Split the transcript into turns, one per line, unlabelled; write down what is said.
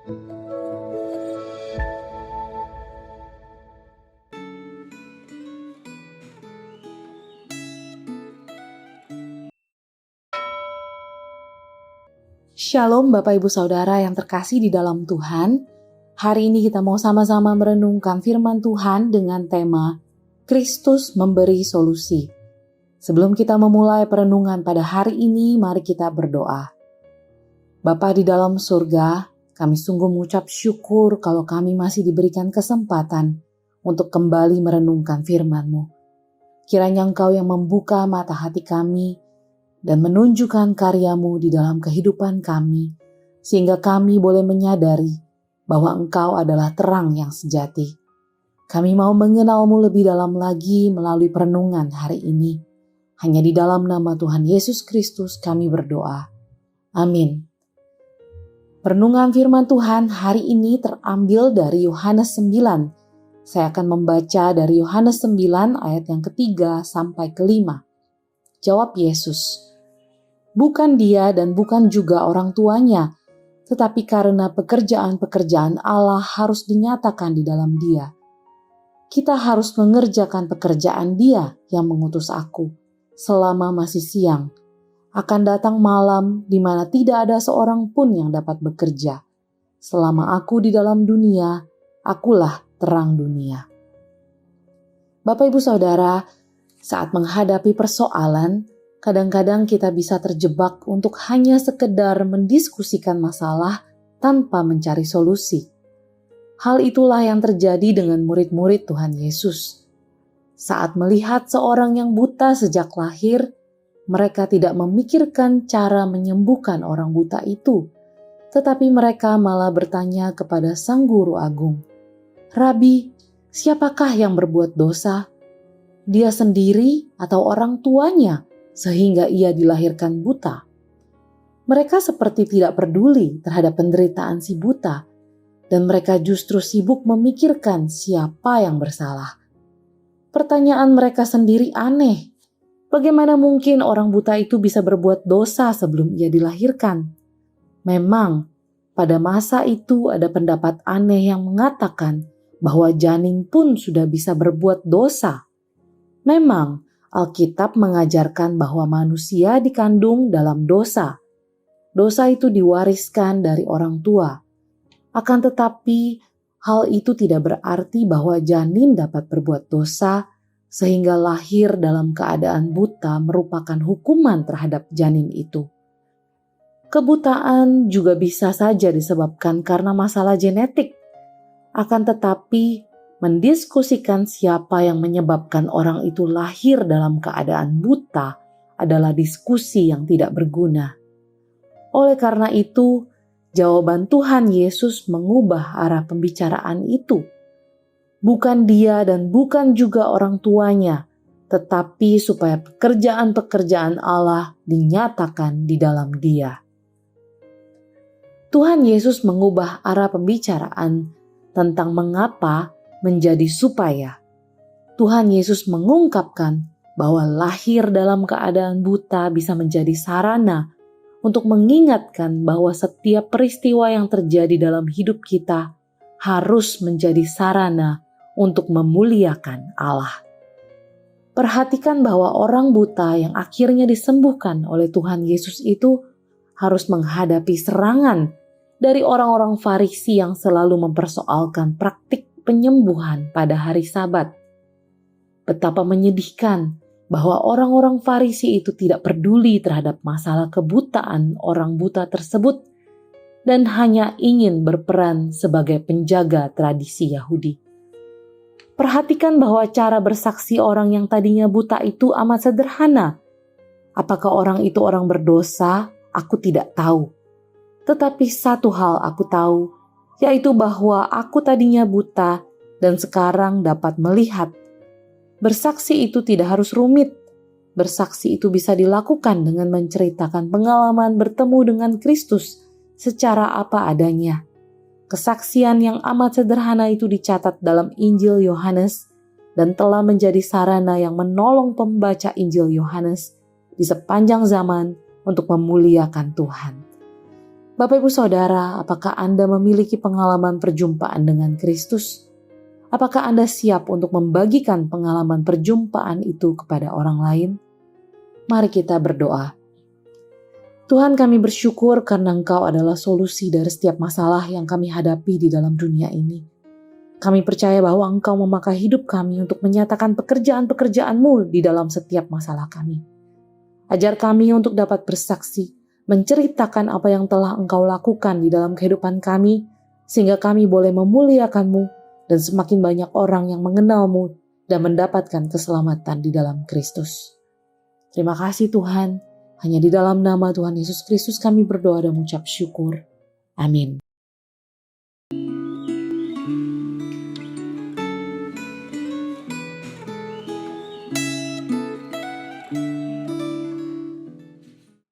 Shalom Bapak Ibu Saudara yang terkasih di dalam Tuhan. Hari ini kita mau sama-sama merenungkan firman Tuhan dengan tema Kristus memberi solusi. Sebelum kita memulai perenungan pada hari ini, mari kita berdoa. Bapa di dalam surga, kami sungguh mengucap syukur kalau kami masih diberikan kesempatan untuk kembali merenungkan firman-Mu. Kiranya Engkau yang membuka mata hati kami dan menunjukkan karya-Mu di dalam kehidupan kami, sehingga kami boleh menyadari bahwa Engkau adalah terang yang sejati. Kami mau mengenal-Mu lebih dalam lagi melalui perenungan hari ini. Hanya di dalam nama Tuhan Yesus Kristus kami berdoa. Amin. Perenungan firman Tuhan hari ini terambil dari Yohanes 9. Saya akan membaca dari Yohanes 9 ayat yang ketiga sampai kelima. Jawab Yesus, "Bukan dia dan bukan juga orang tuanya, tetapi karena pekerjaan-pekerjaan Allah harus dinyatakan di dalam dia. Kita harus mengerjakan pekerjaan Dia yang mengutus aku selama masih siang. Akan datang malam di mana tidak ada seorang pun yang dapat bekerja. Selama aku di dalam dunia, akulah terang dunia." Bapak Ibu Saudara, saat menghadapi persoalan, kadang-kadang kita bisa terjebak untuk hanya sekedar mendiskusikan masalah tanpa mencari solusi. Hal itulah yang terjadi dengan murid-murid Tuhan Yesus. Saat melihat seorang yang buta sejak lahir, mereka tidak memikirkan cara menyembuhkan orang buta itu, tetapi mereka malah bertanya kepada Sang Guru Agung, "Rabi, siapakah yang berbuat dosa? Dia sendiri atau orang tuanya sehingga ia dilahirkan buta?" Mereka seperti tidak peduli terhadap penderitaan si buta, dan mereka justru sibuk memikirkan siapa yang bersalah. Pertanyaan mereka sendiri aneh. Bagaimana mungkin orang buta itu bisa berbuat dosa sebelum ia dilahirkan? Memang, pada masa itu ada pendapat aneh yang mengatakan bahwa janin pun sudah bisa berbuat dosa. Memang, Alkitab mengajarkan bahwa manusia dikandung dalam dosa. Dosa itu diwariskan dari orang tua. Akan tetapi, hal itu tidak berarti bahwa janin dapat berbuat dosa, sehingga lahir dalam keadaan buta merupakan hukuman terhadap janin itu. Kebutaan juga bisa saja disebabkan karena masalah genetik. Akan tetapi, mendiskusikan siapa yang menyebabkan orang itu lahir dalam keadaan buta adalah diskusi yang tidak berguna. Oleh karena itu, jawaban Tuhan Yesus mengubah arah pembicaraan itu. Bukan dia dan bukan juga orang tuanya, tetapi supaya pekerjaan-pekerjaan Allah dinyatakan di dalam dia. Tuhan Yesus mengubah arah pembicaraan tentang mengapa menjadi supaya. Tuhan Yesus mengungkapkan bahwa lahir dalam keadaan buta bisa menjadi sarana untuk mengingatkan bahwa setiap peristiwa yang terjadi dalam hidup kita harus menjadi sarana untuk memuliakan Allah. Perhatikan bahwa orang buta yang akhirnya disembuhkan oleh Tuhan Yesus itu harus menghadapi serangan dari orang-orang Farisi yang selalu mempersoalkan praktik penyembuhan pada hari Sabat. Betapa menyedihkan bahwa orang-orang Farisi itu tidak peduli terhadap masalah kebutaan orang buta tersebut dan hanya ingin berperan sebagai penjaga tradisi Yahudi. Perhatikan bahwa cara bersaksi orang yang tadinya buta itu amat sederhana. Apakah orang itu orang berdosa? Aku tidak tahu. Tetapi satu hal aku tahu, yaitu bahwa aku tadinya buta dan sekarang dapat melihat. Bersaksi itu tidak harus rumit. Bersaksi itu bisa dilakukan dengan menceritakan pengalaman bertemu dengan Kristus secara apa adanya. Kesaksian yang amat sederhana itu dicatat dalam Injil Yohanes dan telah menjadi sarana yang menolong pembaca Injil Yohanes di sepanjang zaman untuk memuliakan Tuhan. Bapak Ibu Saudara, apakah Anda memiliki pengalaman perjumpaan dengan Kristus? Apakah Anda siap untuk membagikan pengalaman perjumpaan itu kepada orang lain? Mari kita berdoa. Tuhan, kami bersyukur karena Engkau adalah solusi dari setiap masalah yang kami hadapi di dalam dunia ini. Kami percaya bahwa Engkau memakai hidup kami untuk menyatakan pekerjaan-pekerjaan-Mu di dalam setiap masalah kami. Ajar kami untuk dapat bersaksi, menceritakan apa yang telah Engkau lakukan di dalam kehidupan kami, sehingga kami boleh memuliakan-Mu dan semakin banyak orang yang mengenal-Mu dan mendapatkan keselamatan di dalam Kristus. Terima kasih Tuhan, hanya di dalam nama Tuhan Yesus Kristus kami berdoa dan mengucap syukur. Amin.